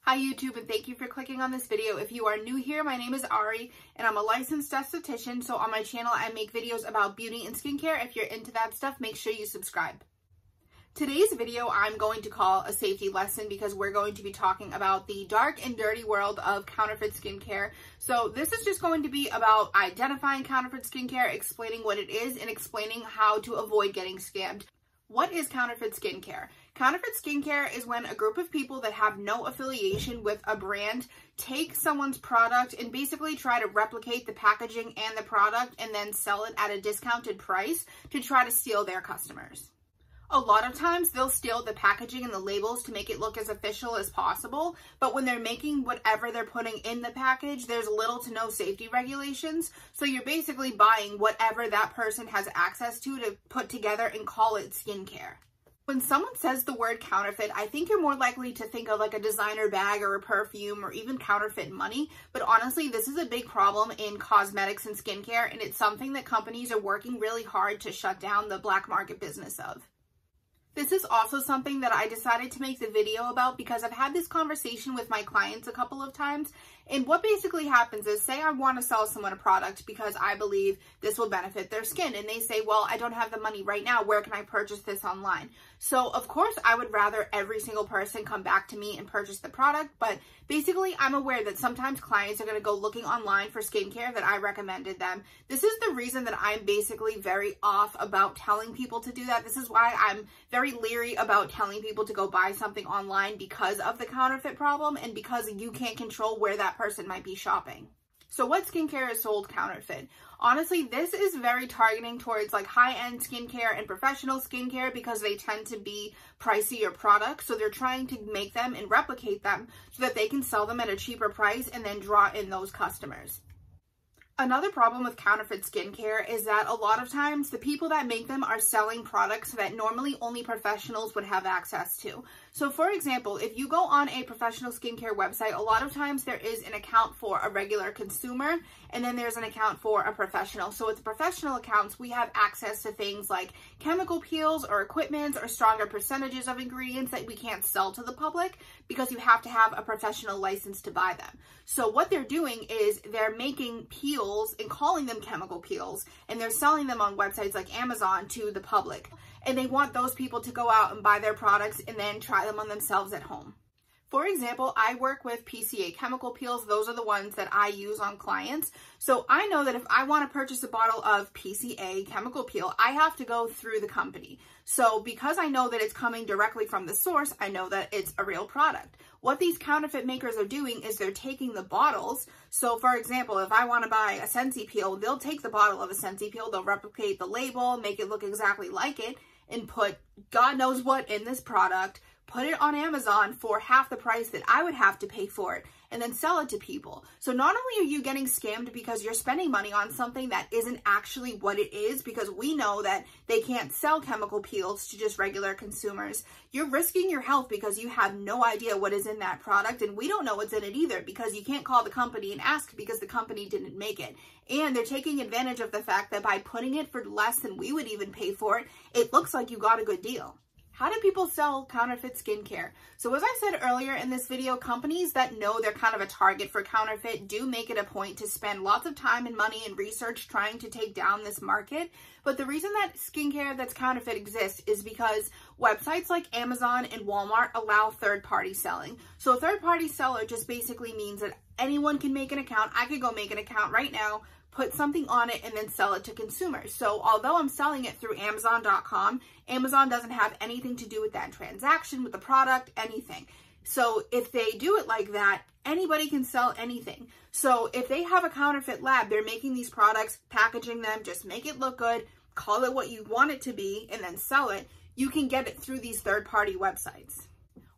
Hi YouTube, and thank you for clicking on this video. If you are new here, my name is Ari and I'm a licensed esthetician. So on my channel, I make videos about beauty and skincare. If you're into that stuff, make sure you subscribe. Today's video I'm going to call a safety lesson because we're going to be talking about the dark and dirty world of counterfeit skincare. So this is just going to be about identifying counterfeit skincare, explaining what it is, and explaining how to avoid getting scammed. What is counterfeit skincare? Counterfeit skincare is when a group of people that have no affiliation with a brand take someone's product and basically try to replicate the packaging and the product and then sell it at a discounted price to try to steal their customers. A lot of times they'll steal the packaging and the labels to make it look as official as possible, but when they're making whatever they're putting in the package, there's little to no safety regulations, so you're basically buying whatever that person has access to put together and call it skincare. When someone says the word counterfeit, I think you're more likely to think of like a designer bag or a perfume or even counterfeit money. But honestly, this is a big problem in cosmetics and skincare, and it's something that companies are working really hard to shut down the black market business of. This is also something that I decided to make the video about because I've had this conversation with my clients a couple of times. And what basically happens is, say I want to sell someone a product because I believe this will benefit their skin. And they say, well, I don't have the money right now. Where can I purchase this online? So of course, I would rather every single person come back to me and purchase the product. But basically, I'm aware that sometimes clients are going to go looking online for skincare that I recommended them. This is the reason that I'm basically very off about telling people to do that. This is why I'm very leery about telling people to go buy something online because of the counterfeit problem and because you can't control where that person might be shopping. So what skincare is sold counterfeit? Honestly, this is very targeting towards like high-end skincare and professional skincare because they tend to be pricier products. So they're trying to make them and replicate them so that they can sell them at a cheaper price and then draw in those customers. Another problem with counterfeit skincare is that a lot of times the people that make them are selling products that normally only professionals would have access to. So for example, if you go on a professional skincare website, a lot of times there is an account for a regular consumer and then there's an account for a professional. So with the professional accounts, we have access to things like chemical peels or equipment or stronger percentages of ingredients that we can't sell to the public because you have to have a professional license to buy them. So what they're doing is they're making peels and calling them chemical peels, and they're selling them on websites like Amazon to the public. And they want those people to go out and buy their products and then try them on themselves at home. For example, I work with PCA chemical peels. Those are the ones that I use on clients. So I know that if I want to purchase a bottle of PCA chemical peel, I have to go through the company. So because I know that it's coming directly from the source, I know that it's a real product. What these counterfeit makers are doing is they're taking the bottles. So for example, if I want to buy a Scentsy peel, they'll take the bottle of a Scentsy peel, they'll replicate the label, make it look exactly like it, and put God knows what in this product, put it on Amazon for half the price that I would have to pay for it, and then sell it to people. So not only are you getting scammed because you're spending money on something that isn't actually what it is, because we know that they can't sell chemical peels to just regular consumers, you're risking your health because you have no idea what is in that product, and we don't know what's in it either because you can't call the company and ask because the company didn't make it. And they're taking advantage of the fact that by putting it for less than we would even pay for it, it looks like you got a good deal. How do people sell counterfeit skincare? So as I said earlier in this video, companies that know they're kind of a target for counterfeit do make it a point to spend lots of time and money and research trying to take down this market. But the reason that skincare that's counterfeit exists is because websites like Amazon and Walmart allow third-party selling. So a third-party seller just basically means that anyone can make an account. I could go make an account right now, put something on it, and then sell it to consumers. So although I'm selling it through Amazon.com, Amazon doesn't have anything to do with that transaction, with the product, anything. So if they do it like that, anybody can sell anything. So if they have a counterfeit lab, they're making these products, packaging them, just make it look good, call it what you want it to be, and then sell it, you can get it through these third-party websites.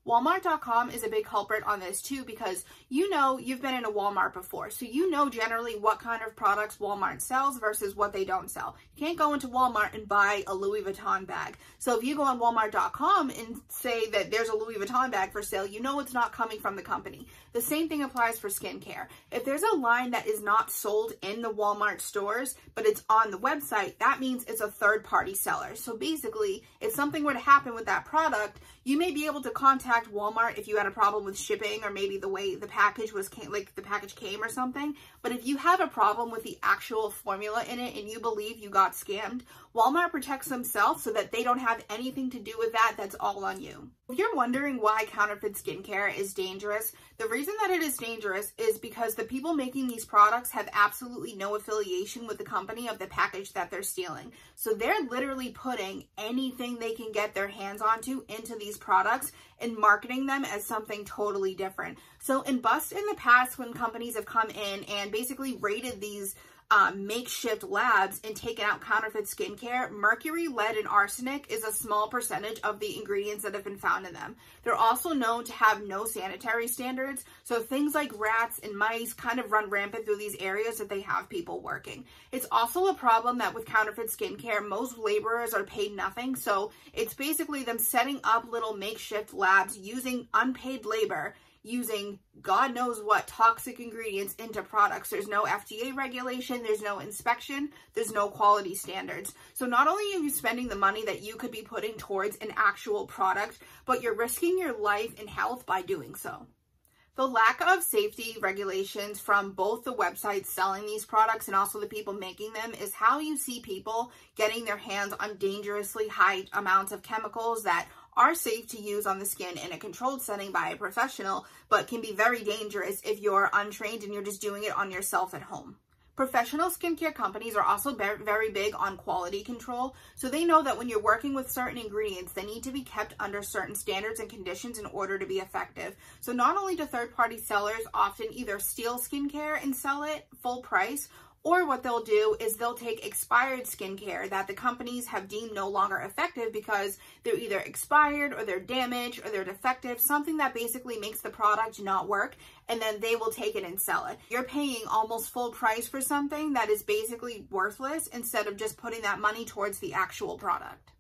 Walmart.com is a big culprit on this too because you know you've been in a Walmart before. So you know generally what kind of products Walmart sells versus what they don't sell. You can't go into Walmart and buy a Louis Vuitton bag. So if you go on Walmart.com and say that there's a Louis Vuitton bag for sale, you know it's not coming from the company. The same thing applies for skincare. If there's a line that is not sold in the Walmart stores, but it's on the website, that means it's a third-party seller. So basically, if something were to happen with that product, you may be able to contact contact Walmart if you had a problem with shipping or maybe the way the package came or something. But if you have a problem with the actual formula in it and you believe you got scammed, Walmart protects themselves so that they don't have anything to do with that. That's all on you. If you're wondering why counterfeit skincare is dangerous, the reason that it is dangerous is because the people making these products have absolutely no affiliation with the company of the package that they're stealing. So they're literally putting anything they can get their hands onto into these products and marketing them as something totally different. So in busts in the past, when companies have come in and basically raided these makeshift labs and taken out counterfeit skincare, mercury, lead, and arsenic is a small percentage of the ingredients that have been found in them. They're also known to have no sanitary standards, so things like rats and mice kind of run rampant through these areas that they have people working. It's also a problem that with counterfeit skincare, most laborers are paid nothing, so it's basically them setting up little makeshift labs using unpaid labor, using God knows what toxic ingredients into products. There's no FDA regulation, there's no inspection, there's no quality standards. So not only are you spending the money that you could be putting towards an actual product, but you're risking your life and health by doing so. The lack of safety regulations from both the websites selling these products and also the people making them is how you see people getting their hands on dangerously high amounts of chemicals that are safe to use on the skin in a controlled setting by a professional, but can be very dangerous if you're untrained and you're just doing it on yourself at home. Professional skincare companies are also very big on quality control, so they know that when you're working with certain ingredients, they need to be kept under certain standards and conditions in order to be effective. So not only do third-party sellers often either steal skincare and sell it full price, or what they'll do is they'll take expired skincare that the companies have deemed no longer effective because they're either expired or they're damaged or they're defective, something that basically makes the product not work, and then they will take it and sell it. You're paying almost full price for something that is basically worthless instead of just putting that money towards the actual product.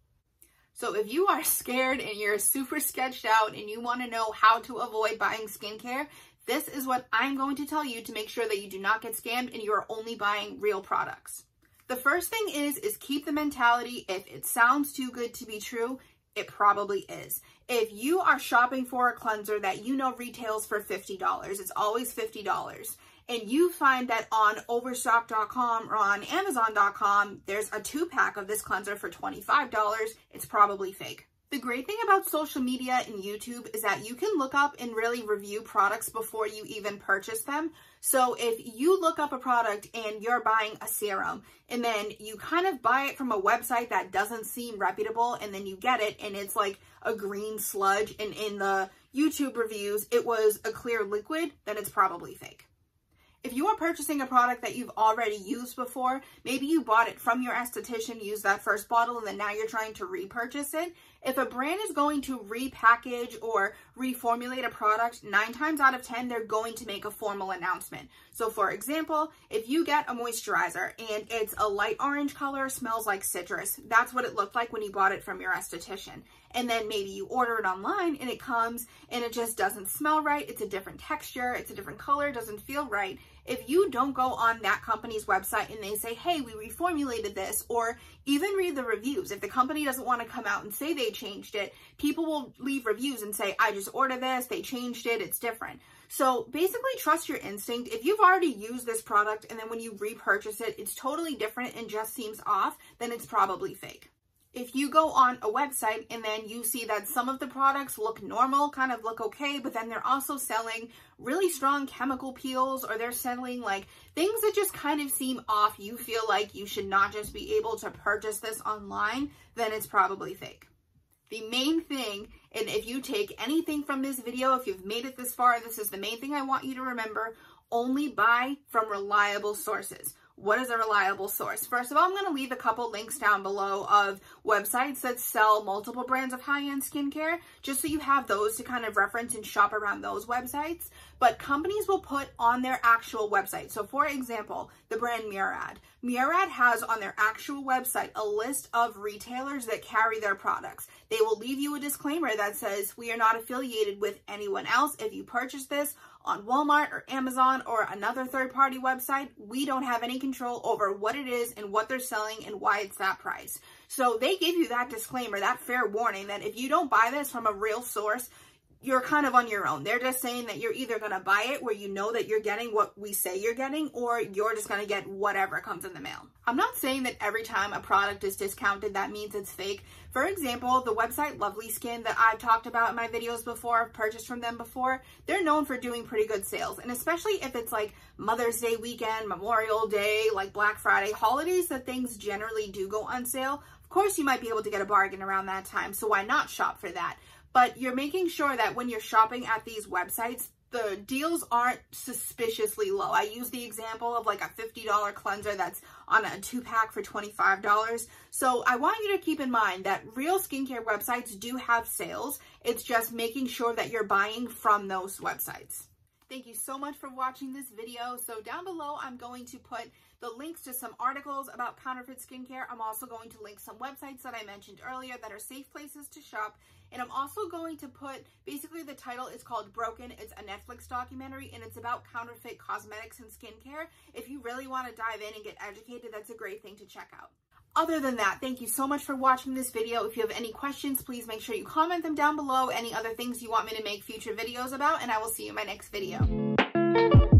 So if you are scared and you're super sketched out and you want to know how to avoid buying skincare, this is what I'm going to tell you to make sure that you do not get scammed and you are only buying real products. The first thing is keep the mentality, if it sounds too good to be true, it probably is. If you are shopping for a cleanser that you know retails for $50, it's always $50, and you find that on Overstock.com or on Amazon.com, there's a 2-pack of this cleanser for $25, it's probably fake. The great thing about social media and YouTube is that you can look up and really review products before you even purchase them. So if you look up a product and you're buying a serum and then you kind of buy it from a website that doesn't seem reputable and then you get it and it's like a green sludge and in the YouTube reviews it was a clear liquid, then it's probably fake. If you are purchasing a product that you've already used before, maybe you bought it from your esthetician, used that first bottle, and then now you're trying to repurchase it. If a brand is going to repackage or reformulate a product, 9 times out of 10, they're going to make a formal announcement. So for example, if you get a moisturizer and it's a light orange color, smells like citrus, that's what it looked like when you bought it from your esthetician. And then maybe you order it online and it comes and it just doesn't smell right. It's a different texture, it's a different color, doesn't feel right. If you don't go on that company's website and they say, hey, we reformulated this, or even read the reviews. If the company doesn't want to come out and say they changed it, people will leave reviews and say, I just ordered this, they changed it, it's different. So basically trust your instinct. If you've already used this product and then when you repurchase it, it's totally different and just seems off, then it's probably fake. If you go on a website and then you see that some of the products look normal, kind of look okay, but then they're also selling really strong chemical peels or they're selling like things that just kind of seem off, you feel like you should not just be able to purchase this online, then it's probably fake. The main thing, and if you take anything from this video, if you've made it this far, this is the main thing I want you to remember, only buy from reliable sources. What is a reliable source? First of all, I'm going to leave a couple links down below of websites that sell multiple brands of high-end skincare, just so you have those to kind of reference and shop around those websites. But companies will put on their actual website. So for example, the brand Murad. Murad has on their actual website a list of retailers that carry their products. They will leave you a disclaimer that says, we are not affiliated with anyone else. If you purchase this on Walmart or Amazon or another third-party website, we don't have any control over what it is and what they're selling and why it's that price. So they give you that disclaimer, that fair warning that if you don't buy this from a real source, you're kind of on your own. They're just saying that you're either going to buy it where you know that you're getting what we say you're getting, or you're just going to get whatever comes in the mail. I'm not saying that every time a product is discounted, that means it's fake. For example, the website Lovely Skin that I've talked about in my videos before, I've purchased from them before, they're known for doing pretty good sales. And especially if it's like Mother's Day weekend, Memorial Day, like Black Friday, holidays, that things generally do go on sale. Of course, you might be able to get a bargain around that time, so why not shop for that? But you're making sure that when you're shopping at these websites, the deals aren't suspiciously low. I use the example of like a $50 cleanser that's on a 2-pack for $25. So I want you to keep in mind that real skincare websites do have sales. It's just making sure that you're buying from those websites. Thank you so much for watching this video. So down below, I'm going to put the links to some articles about counterfeit skincare. I'm also going to link some websites that I mentioned earlier that are safe places to shop. And I'm also going to put, basically the title is called Broken. It's a Netflix documentary, and it's about counterfeit cosmetics and skincare. If you really want to dive in and get educated, that's a great thing to check out. Other than that, thank you so much for watching this video. If you have any questions, please make sure you comment them down below. Any other things you want me to make future videos about, and I will see you in my next video.